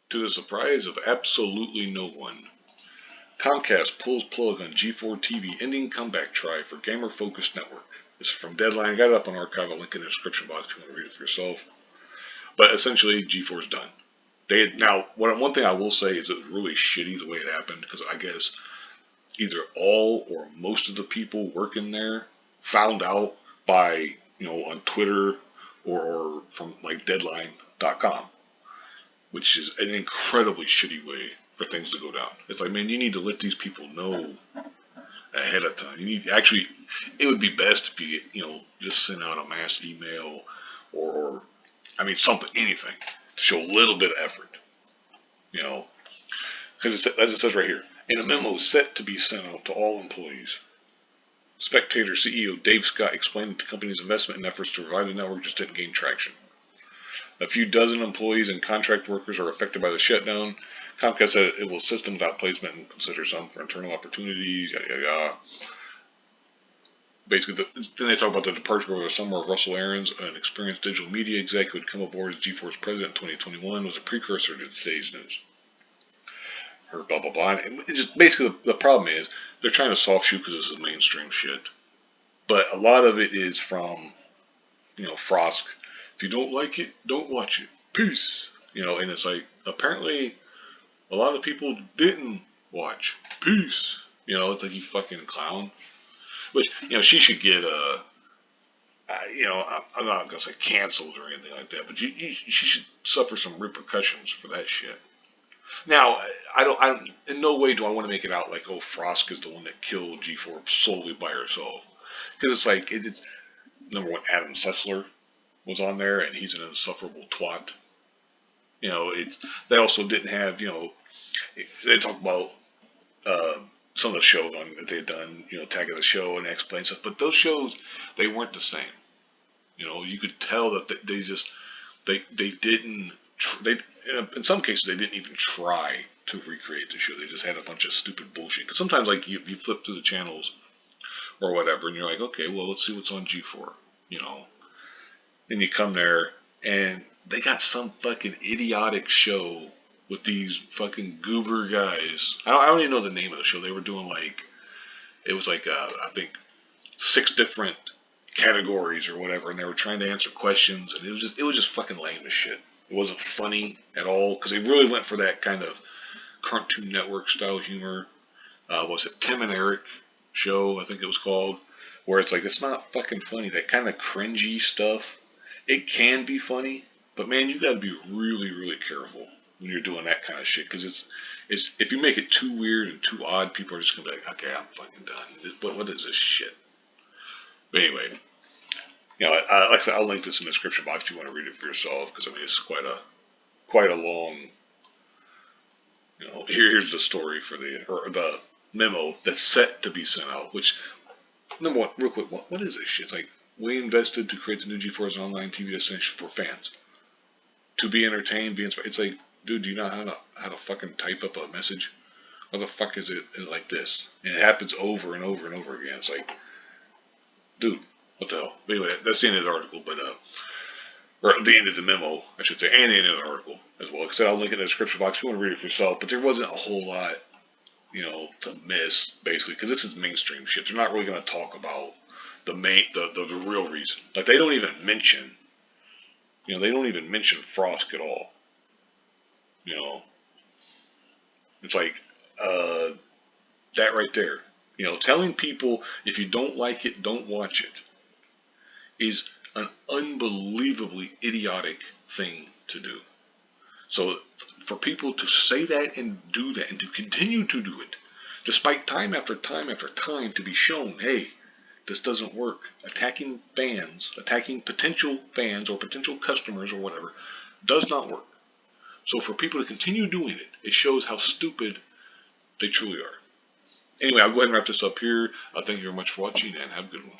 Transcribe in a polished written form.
To the surprise of absolutely no one, Comcast pulls plug on G4 TV, ending comeback try for gamer-focused network. This is from Deadline. I got it up on archive. I'll link in the description box if you want to read it for yourself. But essentially, G4 is done. One thing I will say is it was really shitty the way it happened, because I guess either all or most of the people working there found out by, on Twitter or from like Deadline.com, which is an incredibly shitty way for things to go down. It's like, man, you need to let these people know ahead of time. It would be best if you just send out a mass email or something, anything to show a little bit of effort, because as it says right here, in a memo set to be sent out to all employees, Spectator CEO Dave Scott explained that the company's investment and efforts to revive the network just didn't gain traction. A few dozen employees and contract workers are affected by the shutdown. Comcast said it will assist them without placement and consider some for internal opportunities, yada yada yada. Basically, then they talk about the departure over the summer of Russell Aarons, an experienced digital media exec who had come aboard as G4's president in 2021, was a precursor to today's news. Or blah blah blah. And it just basically the problem is they're trying to soft shoot because this is mainstream shit, but a lot of it is from Frosk. If you don't like it, don't watch it. Peace. And it's like, apparently a lot of people didn't watch. Peace. It's like, you fucking clown. Which, she should get I'm not gonna say canceled or anything like that, but she should suffer some repercussions for that shit. Now, I in no way do I want to make it out like, oh, Frosk is the one that killed G4 solely by herself, because it's like, it's number one, Adam Sessler was on there, and he's an insufferable twat. They also didn't have, they talk about some of the shows that they had done, Tag of the Show and Explain stuff, but those shows, they weren't the same. You could tell that they didn't, in some cases, they didn't even try to recreate the show. They just had a bunch of stupid bullshit. Because sometimes, like, you flip through the channels or whatever, and you're like, okay, well, let's see what's on G4, and you come there, and they got some fucking idiotic show with these fucking goober guys. I don't even know the name of the show. They were doing it was like, I think 6 different categories or whatever, and they were trying to answer questions, and it was just fucking lame as shit. It wasn't funny at all, because they really went for that kind of Cartoon Network style humor. Was it Tim and Eric show, I think it was called, where it's like, it's not fucking funny. That kind of cringy stuff, it can be funny, but man, you gotta be really, really careful when you're doing that kind of shit, because it's if you make it too weird and too odd, people are just gonna be like, okay, I'm fucking done. What is this shit? But anyway, like I said, I'll link this in the description box if you want to read it for yourself, because it's quite a long. Here's the story for the memo that's set to be sent out. Which, number one, real quick, what is this shit? It's like, we invested to create the new G4 as an online TV destination for fans to be entertained, be inspired. It's like, dude, do you know how to fucking type up a message? How the fuck is it like this? And it happens over and over and over again. It's like, dude, what the hell? But anyway, that's the end of the article, or the end of the memo, I should say, and the end of the article as well. Like I said, I'll link it in the description box if you want to read it for yourself. But there wasn't a whole lot, to miss, basically, because this is mainstream shit. They're not really going to talk about the real reason. Like, they don't even mention, Frosk at all. It's like, that right there. Telling people, if you don't like it, don't watch it, is an unbelievably idiotic thing to do. So for people to say that and do that and to continue to do it, despite time after time after time to be shown, hey, this doesn't work. Attacking potential fans or potential customers or whatever, does not work. So for people to continue doing it, it shows how stupid they truly are. Anyway, I'll go ahead and wrap this up here. Thank you very much for watching, and have a good one.